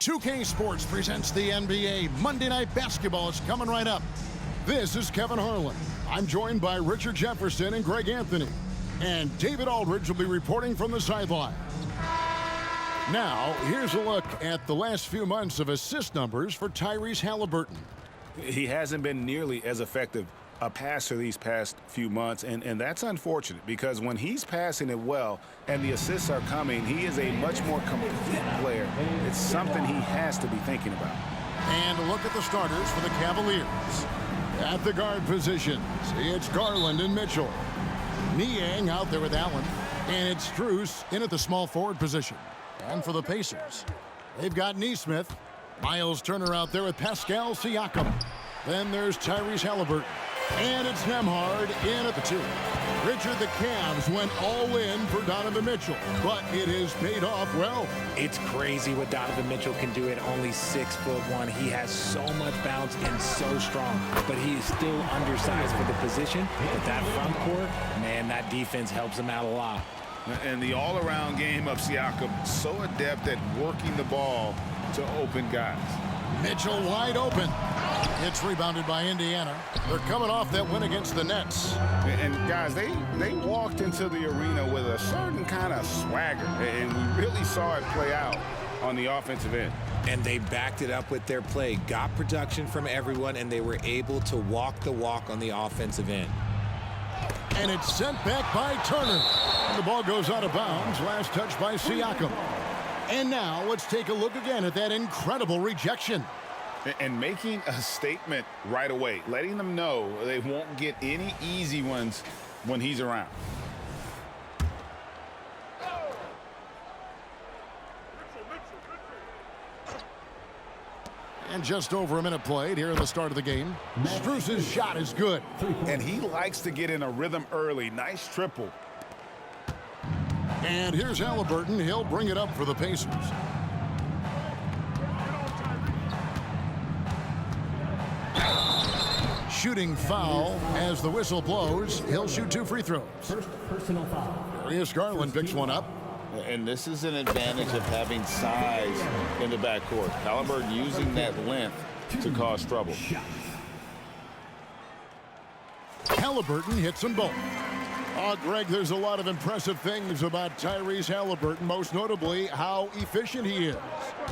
2K Sports presents the NBA. Monday Night Basketball is coming right up. This is Kevin Harlan. I'm joined by Richard Jefferson and Greg Anthony. And David Aldridge will be reporting from the sideline. Now, here's a look at the last few months of assist numbers for Tyrese Haliburton. He hasn't been nearly as effective a passer these past few months, and that's unfortunate because when he's passing it well and the assists are coming, he is a much more complete player. It's something he has to be thinking about. And a look at the starters for the Cavaliers. At the guard positions, it's Garland and Mitchell. Niang out there with Allen, and it's Strus in at the small forward position. And for the Pacers, they've got Nesmith, Miles Turner out there with Pascal Siakam. Then there's Tyrese Haliburton. And it's Nembhard in at the 2. Richard, the Cavs went all in for Donovan Mitchell, but it has paid off well. It's crazy what Donovan Mitchell can do at only 6'1". He has so much bounce and so strong, but he is still undersized for the position. But that front court, man, that defense helps him out a lot. And the all-around game of Siakam, so adept at working the ball to open guys. Mitchell wide open. It's rebounded by Indiana. They're coming off that win against the Nets. And guys, they walked into the arena with a certain kind of swagger, and we really saw it play out on the offensive end. And they backed it up with their play, got production from everyone, and they were able to walk the walk on the offensive end. And it's sent back by Turner. And the ball goes out of bounds. Last touch by Siakam. And now let's take a look again at that incredible rejection. And making a statement right away, letting them know they won't get any easy ones when he's around. And just over a minute played here in the start of the game. Strus's shot is good. And he likes to get in a rhythm early. Nice triple. And here's Haliburton. He'll bring it up for the Pacers. Shooting foul as the whistle blows. He'll shoot 2 free throws. First personal foul. Darius Garland picks one up. And this is an advantage of having size in the backcourt. Haliburton using that length to cause trouble. Haliburton hits them both. Oh, Greg, there's a lot of impressive things about Tyrese Haliburton, most notably how efficient he is.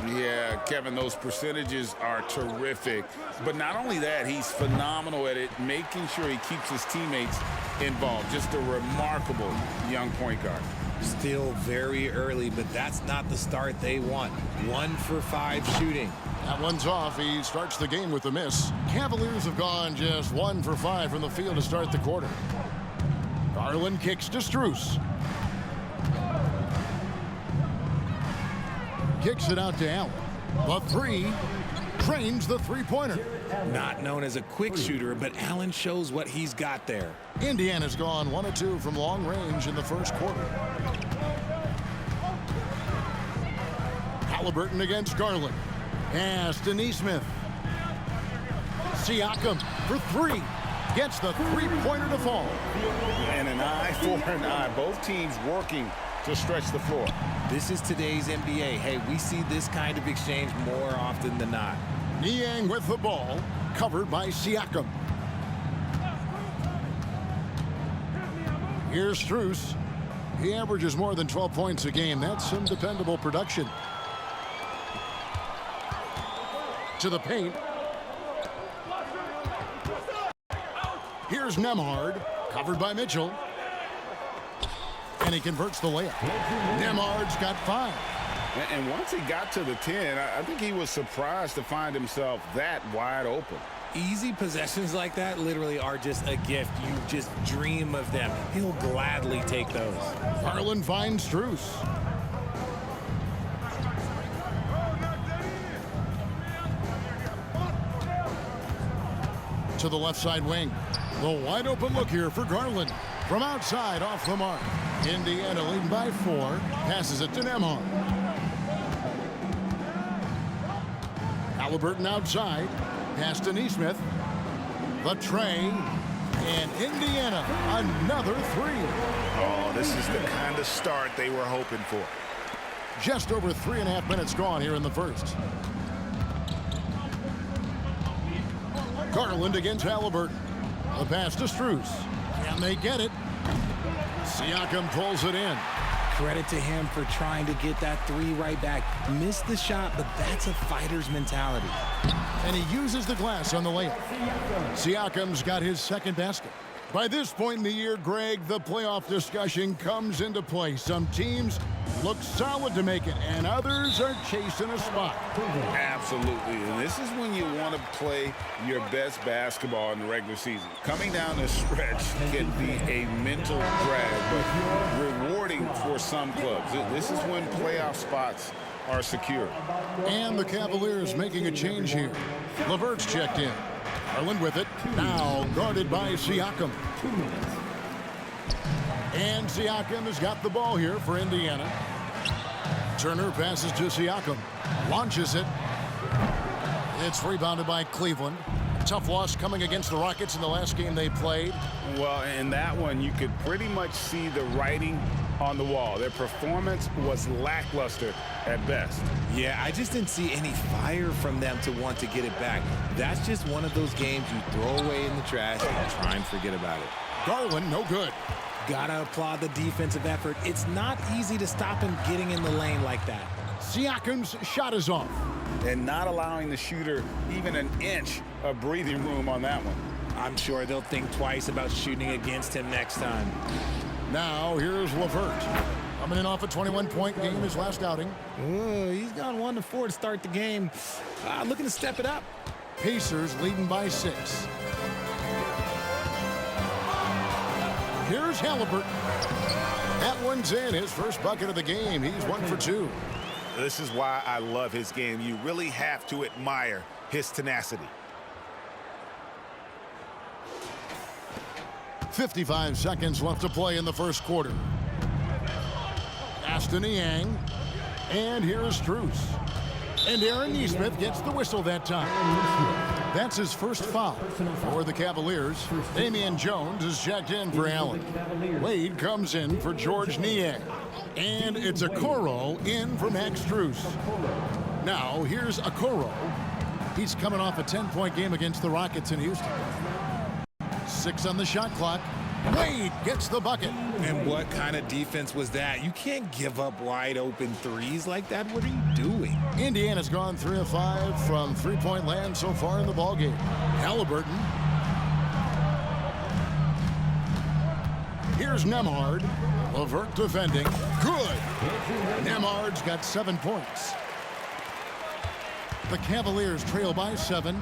Yeah, Kevin, those percentages are terrific. But not only that, he's phenomenal at it, making sure he keeps his teammates involved. Just a remarkable young point guard. Still very early, but that's not the start they want. 1 for 5 shooting. That one's off. He starts the game with a miss. Cavaliers have gone just 1 for 5 from the field to start the quarter. Garland kicks to Strus. Kicks it out to Allen. The 3 trains the three-pointer. Not known as a quick shooter, but Allen shows what he's got there. Indiana's gone 1 of 2 from long range in the first quarter. Haliburton against Garland. Pass to Nesmith. Siakam for 3. Gets the three-pointer to fall. And an eye for an eye. Both teams working to stretch the floor. This is today's NBA. Hey, we see this kind of exchange more often than not. Niang with the ball, covered by Siakam. Here's Strus. He averages more than 12 points a game. That's some dependable production. To the paint. Here's Nembhard, covered by Mitchell. And he converts the layup. Nembhard's got 5. And once he got to the 10, I think he was surprised to find himself that wide open. Easy possessions like that literally are just a gift. You just dream of them. He'll gladly take those. Garland finds Strus. To the left side wing. The wide open look here for Garland. From outside, off the mark. Indiana leading by 4. Passes it to Nembhard. Haliburton outside. Pass to Nesmith. The tray. And Indiana, another 3. Oh, this is the kind of start they were hoping for. Just over 3.5 minutes gone here in the first. Garland against Halliburton. The pass to Strus. Can they get it? Siakam pulls it in. Credit to him for trying to get that three right back. Missed the shot, but that's a fighter's mentality. And he uses the glass on the layup. Siakam's got his second basket. By this point in the year, Greg, the playoff discussion comes into play. Some teams look solid to make it, and others are chasing a spot. Absolutely, and this is when you want to play your best basketball in the regular season. Coming down the stretch can be a mental drag, but rewarding for some clubs. This is when playoff spots are secure. And the Cavaliers making a change here. LeVert's checked in. Garland with it. Now guarded by Siakam. And Siakam has got the ball here for Indiana. Turner passes to Siakam. Launches it. It's rebounded by Cleveland. Tough loss coming against the Rockets in the last game they played. Well, in that one, you could pretty much see the writing on the wall. Their performance was lackluster at best. Yeah, I just didn't see any fire from them to want to get it back. That's just one of those games you throw away in the trash and try and forget about it. Garland, no good. Gotta applaud the defensive effort. It's not easy to stop him getting in the lane like that. Siakam's shot is off. And not allowing the shooter even an inch of breathing room on that one. I'm sure they'll think twice about shooting against him next time. Now here's LeVert. Coming in off a 21-point game his last outing. He's gone 1-4 to start the game. Looking to step it up. Pacers leading by 6. Here's Halliburton. That one's in. His first bucket of the game. He's 1 for 2. This is why I love his game. You really have to admire his tenacity. 55 seconds left to play in the first quarter. Aston Niang. And here's Strus. And Aaron Nesmith gets the whistle that time. That's his first foul for the Cavaliers. Damian Jones is checked in for Allen. Wade comes in for George Niang. And it's Okoro in for Max Strus. Now here's Okoro. He's coming off a 10-point game against the Rockets in Houston. 6 on the shot clock. Wade gets the bucket. And what kind of defense was that? You can't give up wide open threes like that. What are you doing? Indiana's gone 3 of 5 from three-point land so far in the ballgame. Halliburton. Here's Nembhard. LeVert defending. Good. Nembhard's got 7 points. The Cavaliers trail by 7.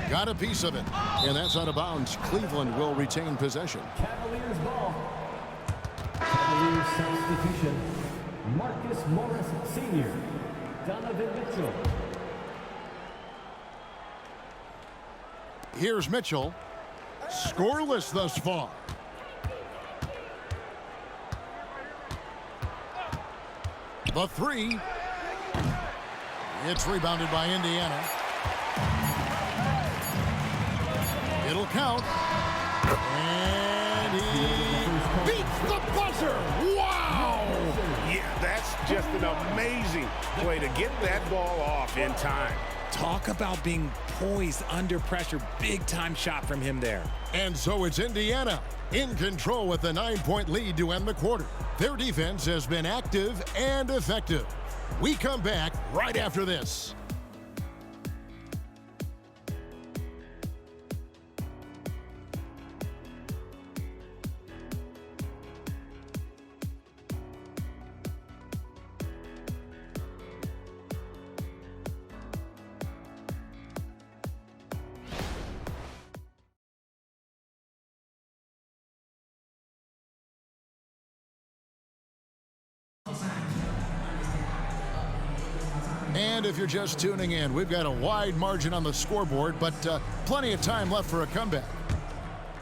Got a piece of it. And that's out of bounds. Cleveland will retain possession. Cavaliers ball. Cavaliers substitution. Marcus Morris Sr. Donovan Mitchell. Here's Mitchell. Scoreless thus far. The 3. It's rebounded by Indiana. It'll count. And he beats the buzzer. Wow! Yeah, that's just an amazing play to get that ball off in time. Talk about being poised under pressure. Big time shot from him there. And so it's Indiana in control with a 9-point lead to end the quarter. Their defense has been active and effective. We come back right after this. And if you're just tuning in, we've got a wide margin on the scoreboard, but plenty of time left for a comeback.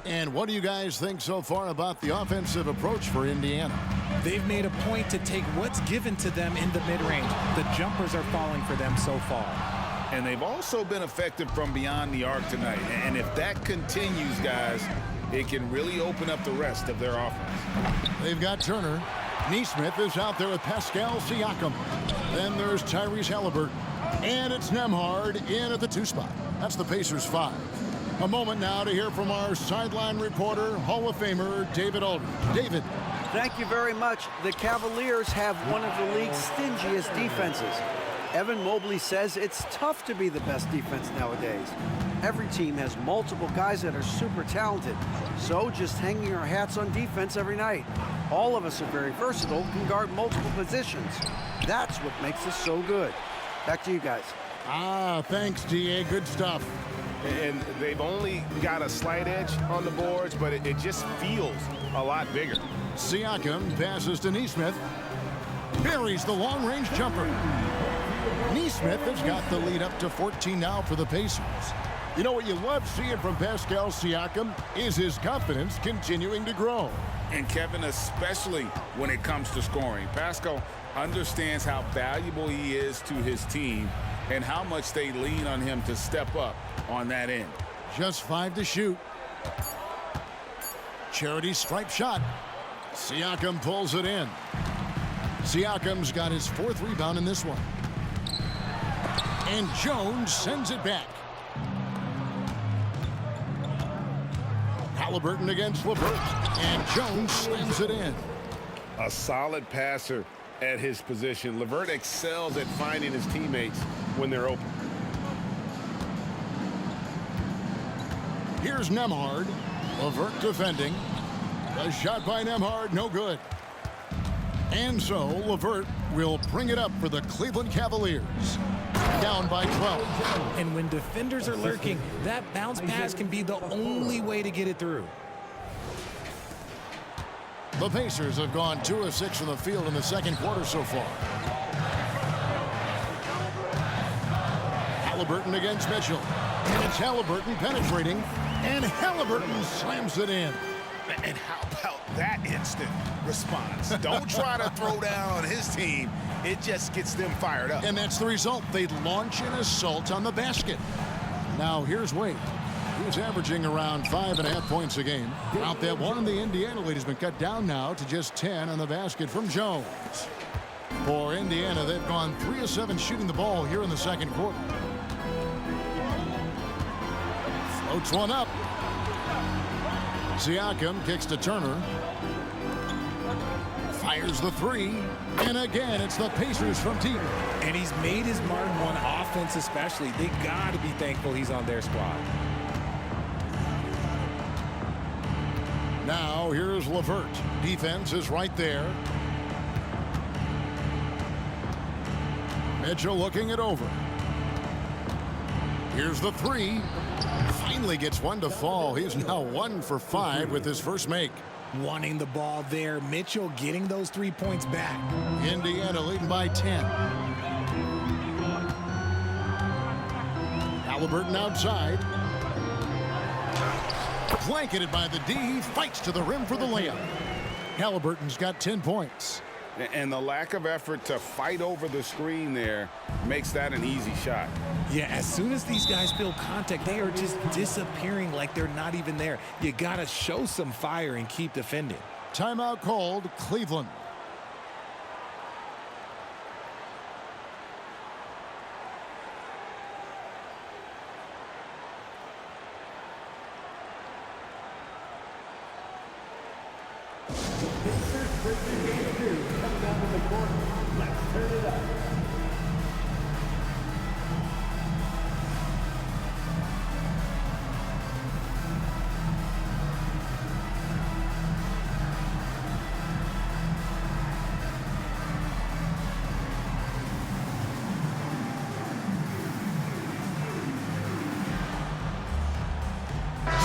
And what do you guys think so far about the offensive approach for Indiana? They've made a point to take what's given to them in the mid-range. The jumpers are falling for them so far. And they've also been effective from beyond the arc tonight. And if that continues, guys, it can really open up the rest of their offense. They've got Turner. Neesmith is out there with Pascal Siakam. Then there's Tyrese Halliburton. And it's Nembhard in at the 2 spot. That's the Pacers 5. A moment now to hear from our sideline reporter, Hall of Famer David Aldridge. David. Thank you very much. The Cavaliers have one of the league's stingiest defenses. Evan Mobley says it's tough to be the best defense nowadays. Every team has multiple guys that are super talented. So just hanging our hats on defense every night. All of us are very versatile, can guard multiple positions. That's what makes us so good. Back to you guys. Thanks, DA. Good stuff. And they've only got a slight edge on the boards, but it just feels a lot bigger. Siakam passes to Neesmith. Buries the long-range jumper. Neesmith has got the lead up to 14 now for the Pacers. You know what you love seeing from Pascal Siakam is his confidence continuing to grow. And Kevin, especially when it comes to scoring. Pascal understands how valuable he is to his team and how much they lean on him to step up on that end. Just 5 to shoot. Charity stripe shot. Siakam pulls it in. Siakam's got his 4th rebound in this one. And Jones sends it back. Halliburton against LeVert. And Jones slams it in. A solid passer at his position. LeVert excels at finding his teammates when they're open. Here's Nembhard. LeVert defending. A shot by Nembhard, no good. And so LeVert will bring it up for the Cleveland Cavaliers. Down by 12. And when defenders are lurking, that bounce pass can be the only way to get it through. The Pacers have gone 2 of 6 from the field in the second quarter so far. Halliburton against Mitchell. And it's Halliburton penetrating. And Halliburton slams it in. And how about that instant response? Don't try to throw down on his team. It just gets them fired up. And that's the result. They launch an assault on the basket. Now here's Wade. He's averaging around 5.5 points a game. Out that one in the Indiana lead has been cut down now to just 10 on the basket from Jones. For Indiana, they've gone 3 of 7 shooting the ball here in the second quarter. Floats one up. Siakam kicks to Turner. Fires the 3. And again, it's the Pacers from deep. And he's made his mark on offense especially. They got to be thankful he's on their squad. Now, here's LeVert. Defense is right there. Mitchell looking it over. Here's the 3. Finally gets one to fall. He's now 1 for 5 with his first make. Wanting the ball there. Mitchell getting those 3 points back. Indiana leading by 10. Halliburton outside. Blanketed by the D. Fights to the rim for the layup. Halliburton's got 10 points. And the lack of effort to fight over the screen there makes that an easy shot. Yeah, as soon as these guys feel contact, they are just disappearing like they're not even there. You got to show some fire and keep defending. Timeout called, Cleveland. Coming down to the corner. Let's turn it up.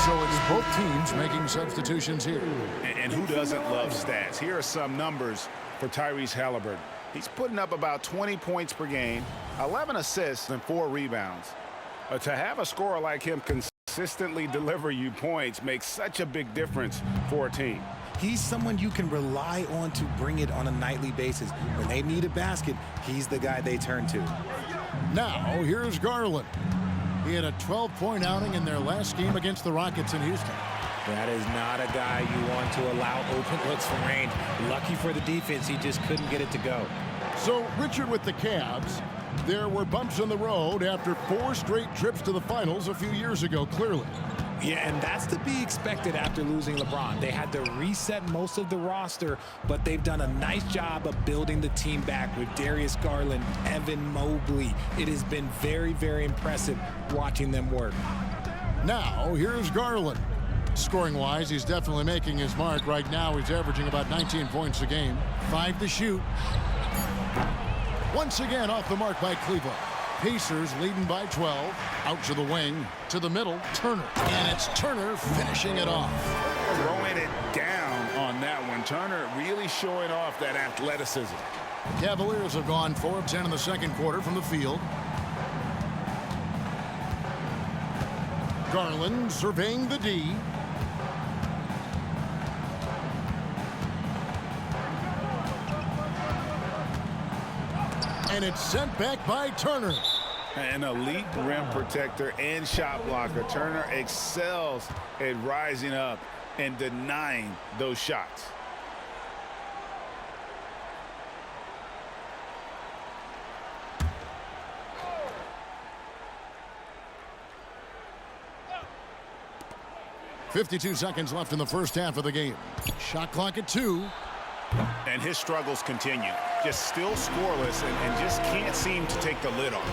So it's both teams making substitutions here. And who doesn't love stats? Here are some numbers for Tyrese Halliburton. He's putting up about 20 points per game, 11 assists, and 4 rebounds. To have a scorer like him consistently deliver you points makes such a big difference for a team. He's someone you can rely on to bring it on a nightly basis. When they need a basket, he's the guy they turn to. Now, here's Garland. He had a 12-point outing in their last game against the Rockets in Houston. That is not a guy you want to allow open looks from range. Lucky for the defense, he just couldn't get it to go. So, Richard, with the Cavs, there were bumps in the road after 4 straight trips to the finals a few years ago, clearly. Yeah, and that's to be expected after losing LeBron. They had to reset most of the roster, but they've done a nice job of building the team back with Darius Garland, Evan Mobley. It has been very, very impressive watching them work. Now, here's Garland. Scoring-wise, he's definitely making his mark. Right now, he's averaging about 19 points a game. 5 to shoot. Once again off the mark by Cleveland. Pacers leading by 12. Out to the wing, to the middle, Turner. And it's Turner finishing it off. Throwing it down on that one. Turner really showing off that athleticism. Cavaliers have gone 4 of 10 in the second quarter from the field. Garland surveying the D. And it's sent back by Turner. An elite rim protector and shot blocker. Turner excels at rising up and denying those shots. .52 seconds left in the first half of the game. Shot clock at 2. And his struggles continue. Just still scoreless and just can't seem to take the lid off.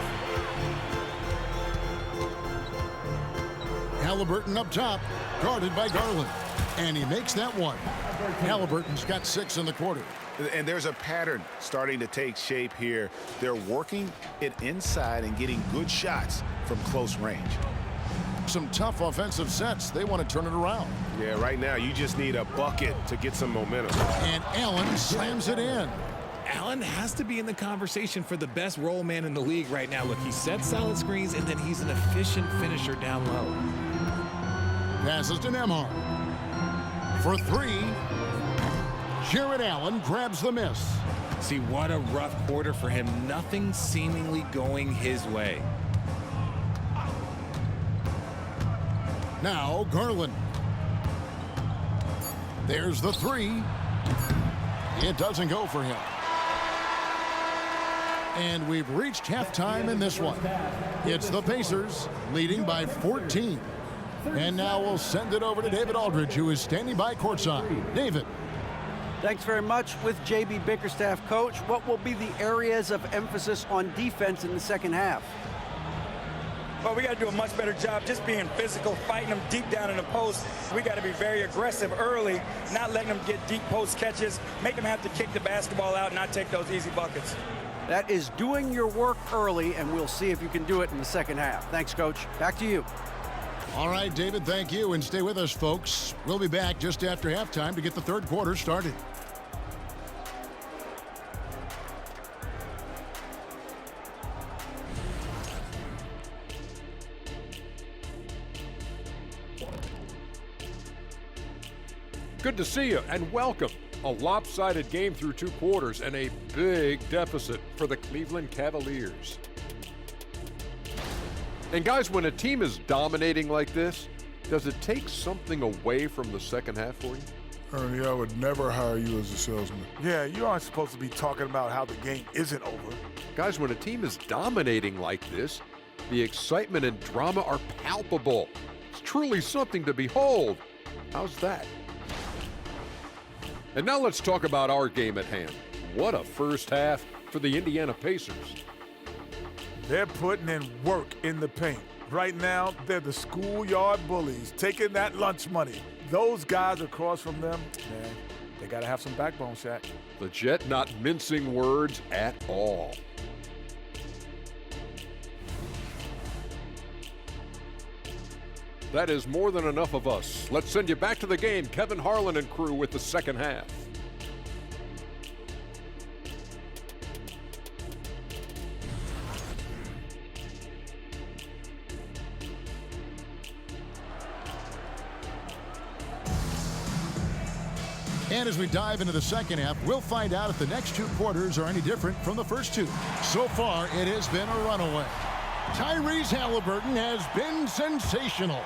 Halliburton up top, guarded by Garland. And he makes that one. Halliburton's got 6 in the quarter. And there's a pattern starting to take shape here. They're working it inside and getting good shots from close range. Some tough offensive sets. They want to turn it around. Yeah, right now you just need a bucket to get some momentum. And Allen slams it in. Allen has to be in the conversation for the best roll man in the league right now. Look, he sets solid screens, and then he's an efficient finisher down low. Passes to Nembhard. For 3. Jarrett Allen grabs the miss. See, what a rough quarter for him. Nothing seemingly going his way. Now Garland. There's the 3. It doesn't go for him. And we've reached halftime in this one. It's the Pacers leading by 14. And now we'll send it over to David Aldridge, who is standing by courtside. David. Thanks very much. With J.B. Bickerstaff, coach, what will be the areas of emphasis on defense in the second half? Well, we got to do a much better job just being physical, fighting them deep down in the post. We got to be very aggressive early, not letting them get deep post catches, make them have to kick the basketball out, not take those easy buckets. That is doing your work early, and we'll see if you can do it in the second half. Thanks, Coach. Back to you. All right, David, thank you. And stay with us, folks. We'll be back just after halftime to get the third quarter started. Good to see you and welcome. A lopsided game through 2 quarters and a big deficit for the Cleveland Cavaliers. And guys, when a team is dominating like this, does it take something away from the second half for you? Ernie, I would never hire you as a salesman. Yeah, you aren't supposed to be talking about how the game isn't over. Guys, when a team is dominating like this, the excitement and drama are palpable. It's truly something to behold. How's that? And now let's talk about our game at hand. What a first half for the Indiana Pacers. They're putting in work in the paint. Right now, they're the schoolyard bullies, taking that lunch money. Those guys across from them, man, they got to have some backbone, Shaq. The Jet not mincing words at all. That is more than enough of us. Let's send you back to the game. Kevin Harlan and crew with the second half. And as we dive into the second half, we'll find out if the next 2 quarters are any different from the first 2. So far, it has been a runaway. Tyrese Halliburton has been sensational.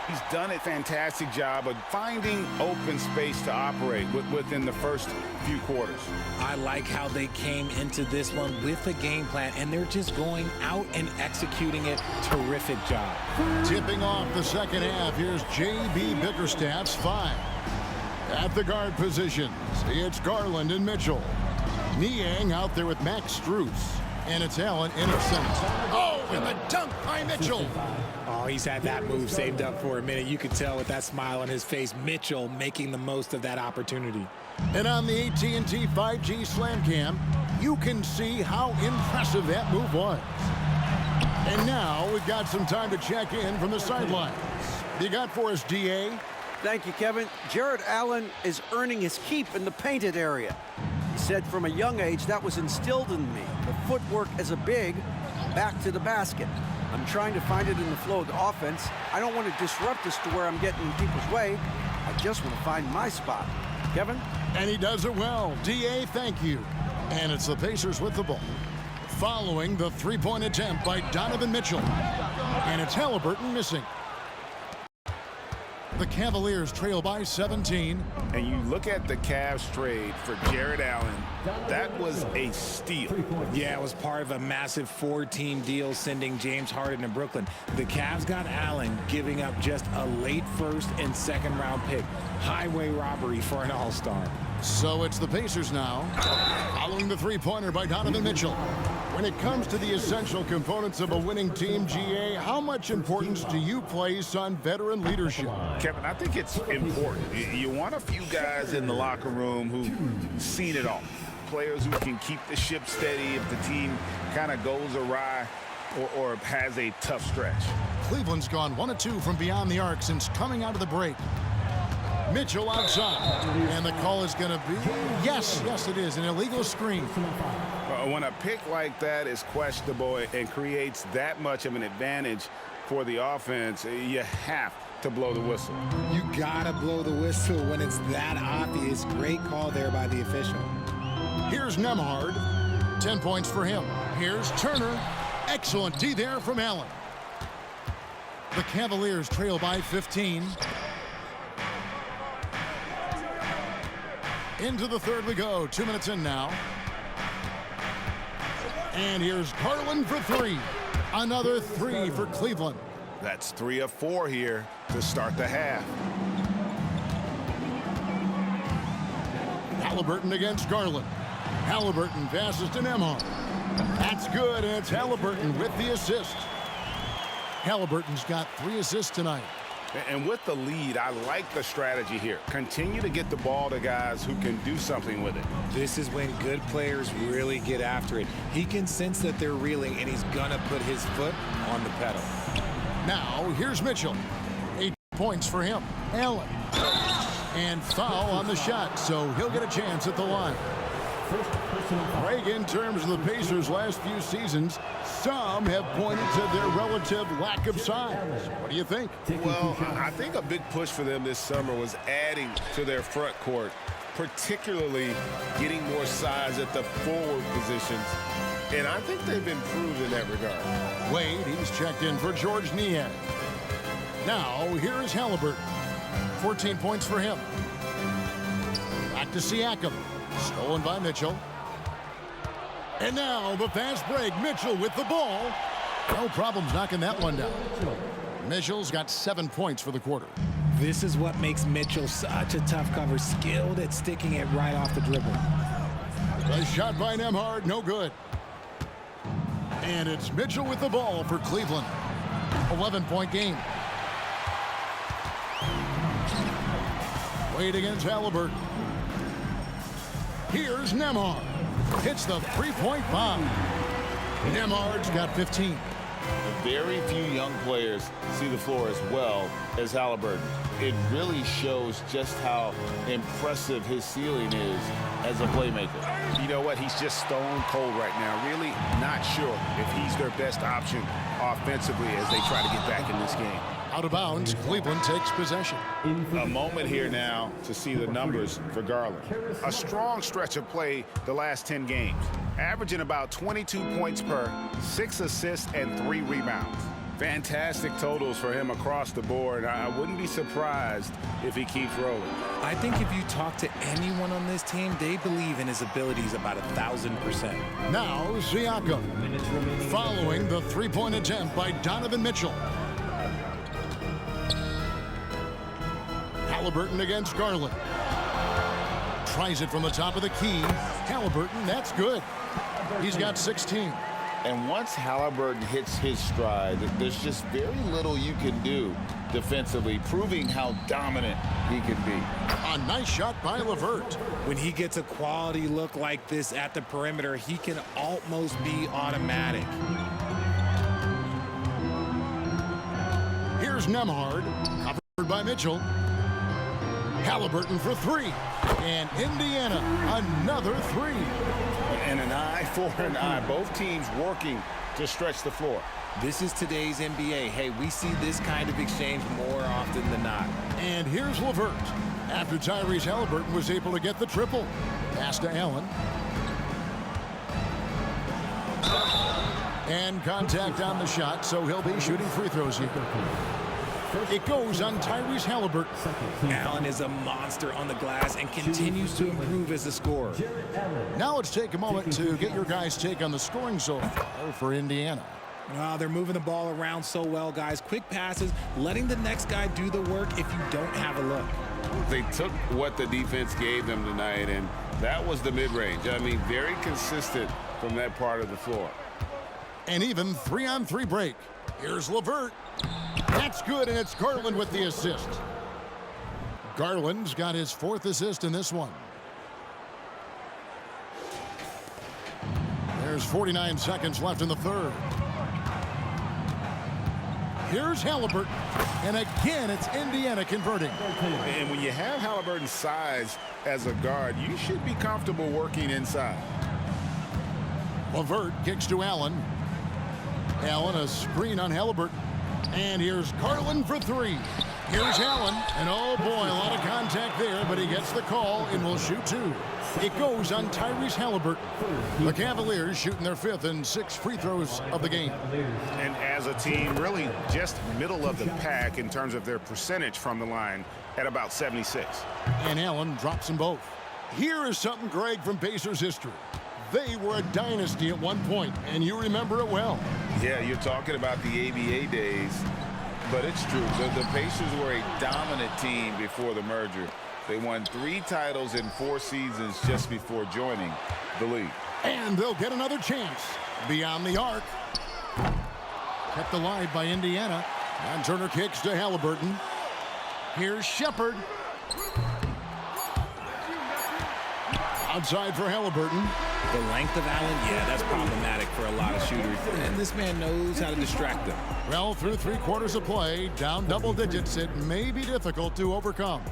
He's done a fantastic job of finding open space to operate within the first few quarters. I like how they came into this one with a game plan, and they're just going out and executing it. Terrific job. Tipping off the second half, here's J.B. Bickerstaff's 5. At the guard positions, it's Garland and Mitchell. Niang out there with Max Strus. And it's Allen in at center. Oh, and the dunk by Mitchell. Oh, he's had that move saved up for a minute. You could tell with that smile on his face, Mitchell making the most of that opportunity. And on the AT&T 5G Slam Cam, you can see how impressive that move was. And now we've got some time to check in from the sidelines. You got for us, D.A.? Thank you, Kevin. Jared Allen is earning his keep in the painted area. He said from a young age that was instilled in me. The footwork as a big, back to the basket. I'm trying to find it in the flow of the offense. I don't want to disrupt this to where I'm getting in people's way. I just want to find my spot. Kevin? And he does it well. D.A., thank you. And it's the Pacers with the ball. Following the three-point attempt by Donovan Mitchell. And it's Halliburton missing. The Cavaliers trail by 17. And you look at the Cavs trade for Jared Allen, that was a steal. Yeah, it was part of a massive 4-team deal sending James Harden to Brooklyn. The Cavs got Allen, giving up just a late first and second round pick. Highway robbery for an all-star. So it's the Pacers now, following the three-pointer by Donovan Mitchell. When it comes to the essential components of a winning team, GA, how much importance do you place on veteran leadership? Kevin, I think it's important. You want a few guys in the locker room who've seen it all. Players who can keep the ship steady if the team kind of goes awry or has a tough stretch. Cleveland's gone 1 of 2 from beyond the arc since coming out of the break. Mitchell outside, and the call is going to be, yes, it is, an illegal screen. When a pick like that is questionable and creates that much of an advantage for the offense, you have to blow the whistle. You gotta blow the whistle when it's that obvious. Great call there by the official. Here's Nembhard, 10 points for him. Here's Turner, excellent D there from Allen. The Cavaliers trail by 15. Into the third we go, 2 minutes in now. And here's Garland for 3. Another 3 for Cleveland. That's 3 of 4 here to start the half. Halliburton against Garland. Halliburton passes to Nembhard. That's good, and it's Halliburton with the assist. Halliburton's got 3 assists tonight. And with the lead, I like the strategy here. Continue to get the ball to guys who can do something with it. This is when good players really get after it. He can sense that they're reeling, and he's gonna put his foot on the pedal. Now, here's Mitchell. 8 points for him. Allen. And foul on the shot, so he'll get a chance at the line. Craig, in terms of the Pacers' last few seasons, some have pointed to their relative lack of size. What do you think? Well, I think a big push for them this summer was adding to their front court, particularly getting more size at the forward positions. And I think they've improved in that regard. Wade, he's checked in for George Niang. Now, here is Halliburton. 14 points for him. Back to Siakam. Stolen by Mitchell. And now the fast break. Mitchell with the ball. No problems knocking that one down. Mitchell's got 7 points for the quarter. This is what makes Mitchell such a tough cover. Skilled at sticking it right off the dribble. A shot by Nembhard, no good. And it's Mitchell with the ball for Cleveland. 11-point game. Wade against Halliburton. Here's Nembhard. Hits the three-point bomb. Nembhard's got 15. Very few young players see the floor as well as Halliburton. It really shows just how impressive his ceiling is as a playmaker. You know what? He's just stone cold right now. Really not sure if he's their best option offensively as they try to get back in this game. Out of bounds, Cleveland takes possession. A moment here now to see the numbers for Garland. A strong stretch of play the last 10 games, averaging about 22 points per, 6 assists, and 3 rebounds. Fantastic totals for him across the board. I wouldn't be surprised if he keeps rolling. I think if you talk to anyone on this team, they believe in his abilities about 1,000%. Now Siakam, following the three-point attempt by Donovan Mitchell. Halliburton against Garland. Tries it from the top of the key. Halliburton, that's good. He's got 16. And once Halliburton hits his stride, there's just very little you can do defensively, proving how dominant he can be. A nice shot by LeVert. When he gets a quality look like this at the perimeter, he can almost be automatic. Here's Nembhard, covered by Mitchell. Halliburton for three. And Indiana, another three. And an eye for an eye. Both teams working to stretch the floor. This is today's NBA. Hey, we see this kind of exchange more often than not. And here's LeVert. After Tyrese Halliburton was able to get the triple. Pass to Allen. And contact on the shot, so he'll be shooting free throws here. It goes on Tyrese Halliburton. Allen is a monster on the glass and continues to improve as a scorer. Now let's take a moment to get your guys' take on the scoring so far for Indiana. They're moving the ball around so well, guys. Quick passes, letting the next guy do the work if you don't have a look. They took what the defense gave them tonight, and that was the mid-range. I mean, very consistent from that part of the floor. And even 3-on-3 break. Here's LeVert. That's good, and it's Garland with the assist. Garland's got his fourth assist in this one. There's 49 seconds left in the third. Here's Halliburton, and again, it's Indiana converting. And when you have Halliburton's size as a guard, you should be comfortable working inside. LeVert kicks to Allen. Allen, a screen on Halliburton. And here's Garland for three. Here's Allen, and oh boy, a lot of contact there, but he gets the call and will shoot two. It goes on Tyrese Halliburton. The Cavaliers shooting their fifth and sixth free throws of the game. And as a team, really just middle of the pack in terms of their percentage from the line at about 76. And Allen drops them both. Here is something, Greg, from Pacers history. They were a dynasty at one point, and you remember it well. Yeah, you're talking about the ABA days, but it's true. The Pacers were a dominant team before the merger. They won 3 titles in 4 seasons just before joining the league. And they'll get another chance beyond the arc. Kept alive by Indiana. And Turner kicks to Halliburton. Here's Shepherd. Outside for Halliburton. The length of Allen, yeah, that's problematic for a lot of shooters. And this man knows how to distract them. Well, through 3 quarters of play, down double digits, it may be difficult to overcome.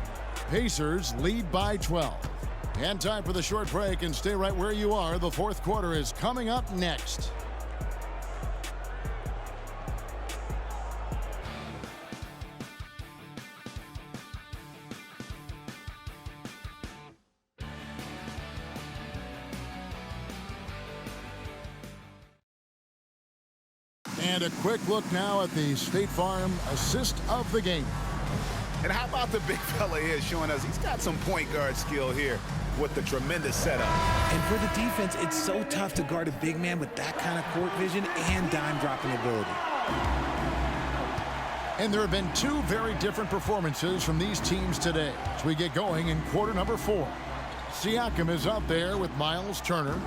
Pacers lead by 12. And time for the short break, and stay right where you are. The fourth quarter is coming up next. And a quick look now at the State Farm assist of the game. And how about the big fella here showing us he's got some point guard skill here with the tremendous setup. And for the defense, it's so tough to guard a big man with that kind of court vision and dime dropping ability. And there have been 2 very different performances from these teams today as we get going in quarter number 4. Siakam is out there with Miles Turner.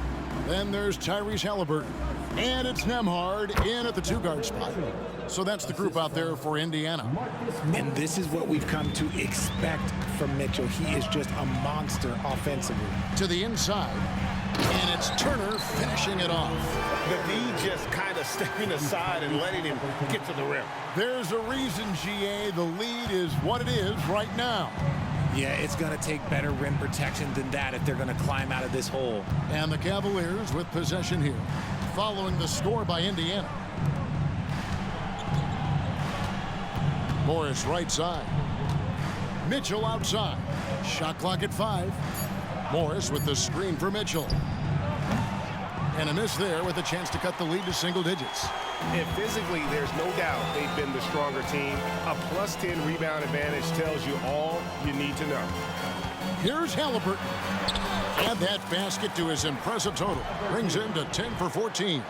Then there's Tyrese Halliburton. And it's Nembhard in at the 2-guard spot. So that's the group out there for Indiana. And this is what we've come to expect from Mitchell. He is just a monster offensively. To the inside. And it's Turner finishing it off. The lead just kind of stepping aside and letting him get to the rim. There's a reason, GA, the lead is what it is right now. Yeah, it's going to take better rim protection than that if they're going to climb out of this hole. And the Cavaliers with possession here, following the score by Indiana. Morris right side. Mitchell outside. Shot clock at 5. Morris with the screen for Mitchell. And a miss there with a chance to cut the lead to single digits. And physically, there's no doubt they've been the stronger team. A +10 rebound advantage tells you all you need to know. Here's Halliburton. Add that basket to his impressive total. Brings him to 10 for 14.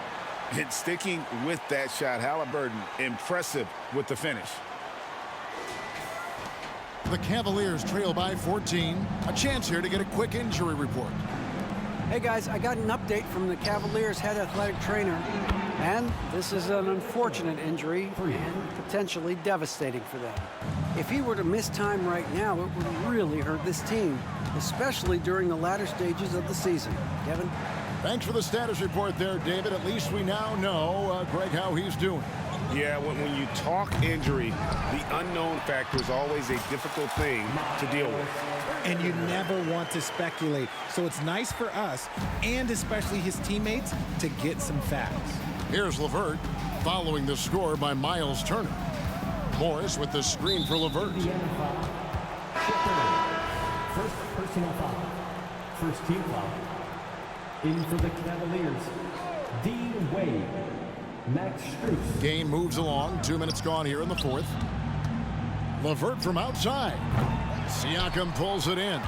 And sticking with that shot, Halliburton, impressive with the finish. The Cavaliers trail by 14. A chance here to get a quick injury report. Hey guys, I got an update from the Cavaliers head athletic trainer, and this is an unfortunate injury and potentially devastating for them. If he were to miss time right now, it would really hurt this team, especially during the latter stages of the season. Kevin? Thanks for the status report there, David. At least we now know, Greg, how he's doing. Yeah, when you talk injury, the unknown factor is always a difficult thing to deal with. And you never want to speculate. So it's nice for us, and especially his teammates, to get some facts. Here's LeVert, following the score by Miles Turner. Morris with the screen for LeVert. First personal foul. First team foul. In for the Cavaliers, Dean Wade. Max Strus. Game moves along. 2 minutes gone here in the fourth. LeVert from outside. Siakam pulls it in.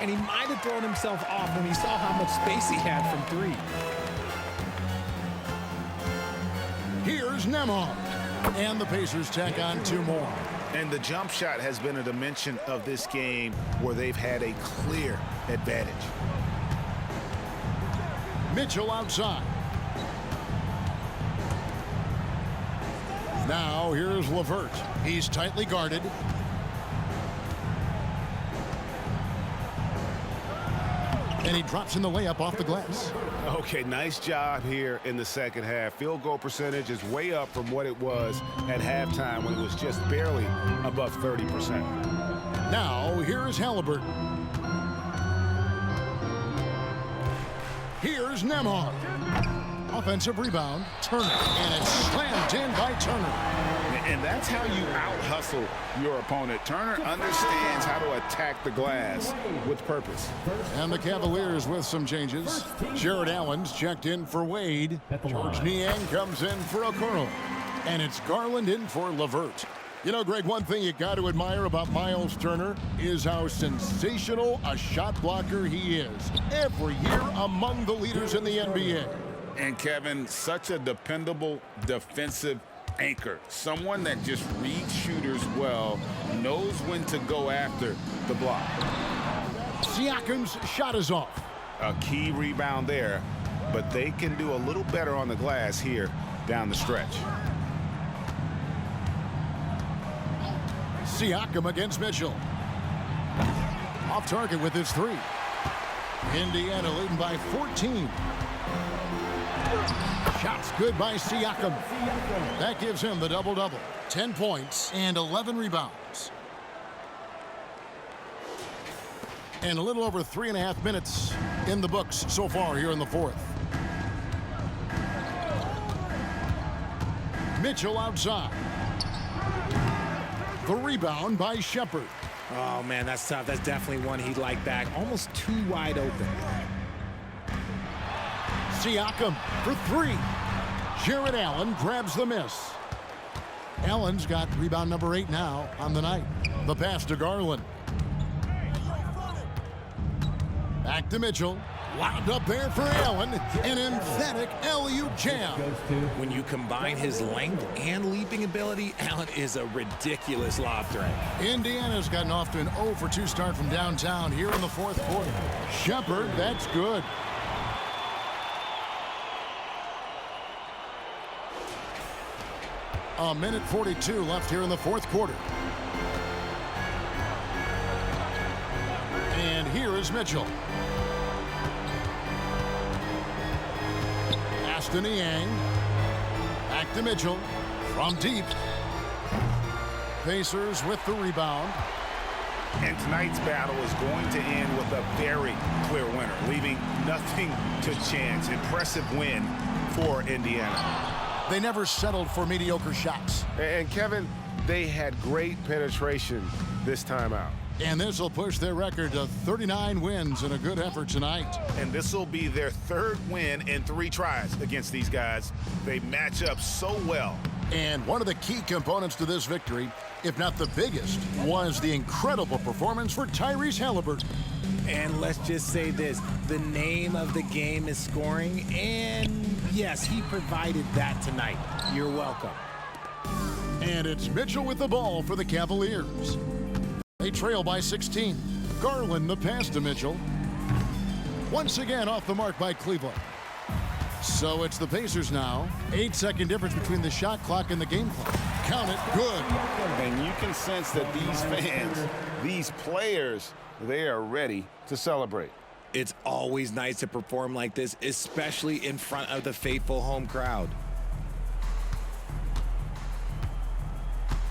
And he might have thrown himself off when he saw how much space he had from three. Here's Nembhard. And the Pacers tack on 2 more. And the jump shot has been a dimension of this game where they've had a clear advantage. Mitchell outside. Now here's LeVert. He's tightly guarded. And he drops in the layup off the glass. Okay, nice job here in the second half. Field goal percentage is way up from what it was at halftime when it was just barely above 30%. Now here's Halliburton. Here's Nembhard. Offensive rebound, Turner, and it's slammed in by Turner. And that's how you out-hustle your opponent. Turner understands how to attack the glass with purpose. And the Cavaliers with some changes. Jared Allen's checked in for Wade. George Niang comes in for O'Connell. And it's Garland in for LeVert. You know, Greg, one thing you got to admire about Miles Turner is how sensational a shot blocker he is. Every year among the leaders in the NBA. And Kevin, such a dependable defensive anchor. Someone that just reads shooters well, knows when to go after the block. Siakam's shot is off. A key rebound there, but they can do a little better on the glass here down the stretch. Siakam against Mitchell. Off target with his 3. Indiana leading by 14. Shots good by Siakam. That gives him the double-double. 10 points and 11 rebounds. And a little over 3.5 minutes in the books so far here in the fourth. Mitchell outside. The rebound by Shepherd. Oh, man, that's tough. That's definitely one he'd like back. Almost too wide open. Siakam for 3. Jared Allen grabs the miss. Allen's got rebound number 8 now on the night. The pass to Garland. Back to Mitchell. Lobbed up there for Allen. An emphatic alley-oop jam. When you combine his length and leaping ability, Allen is a ridiculous lob threat. Indiana's gotten off to an 0 for 2 start from downtown here in the fourth quarter. Shepherd, that's good. A minute 42 left here in the fourth quarter. And here is Mitchell. Pass to Niang. Back to Mitchell. From deep. Pacers with the rebound. And tonight's battle is going to end with a very clear winner, leaving nothing to chance. Impressive win for Indiana. They never settled for mediocre shots. And Kevin, they had great penetration this time out. And this will push their record to 39 wins in a good effort tonight. And this will be their third win in 3 tries against these guys. They match up so well. And one of the key components to this victory, if not the biggest, was the incredible performance for Tyrese Halliburton. And let's just say this, the name of the game is scoring, and yes, he provided that tonight. You're welcome. And it's Mitchell with the ball for the Cavaliers. They trail by 16. Garland the pass to Mitchell. Once again off the mark by Cleveland. So it's the Pacers now. 8-second difference between the shot clock and the game clock. Count it, good. And you can sense that these fans, these players, they are ready to celebrate. It's always nice to perform like this, especially in front of the faithful home crowd.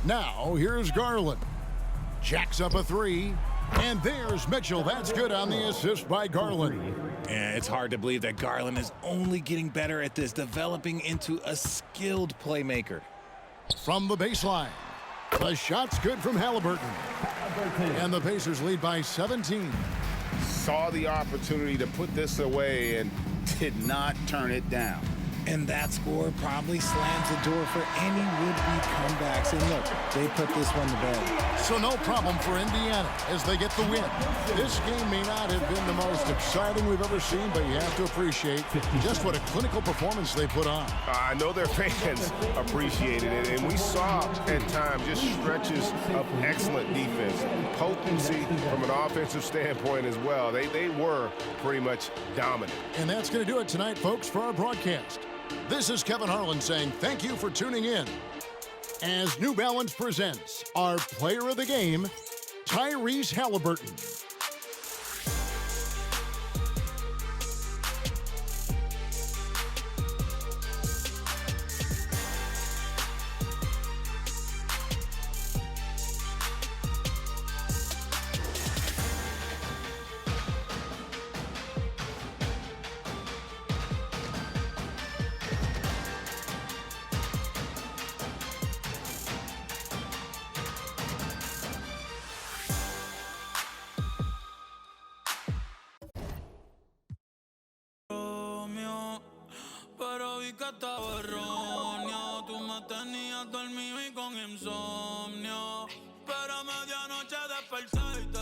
Now, here's Garland. Jacks up a 3. And there's Mitchell. That's good on the assist by Garland. And it's hard to believe that Garland is only getting better at this, developing into a skilled playmaker. From the baseline, the shot's good from Halliburton. And the Pacers lead by 17. Saw the opportunity to put this away and did not turn it down. And that score probably slams the door for any would-be comebacks. And look, they put this one to bed. So no problem for Indiana as they get the win. This game may not have been the most exciting we've ever seen, but you have to appreciate just what a clinical performance they put on. I know their fans appreciated it, and we saw at times just stretches of excellent defense. Potency from an offensive standpoint as well. They were pretty much dominant. And that's going to do it tonight, folks, for our broadcast. This is Kevin Harlan saying thank you for tuning in as New Balance presents our player of the game, Tyrese Halliburton. Pero vi que estaba erróneo. Tú me tenías dormido y con insomnio. Pero a medianoche desperté y te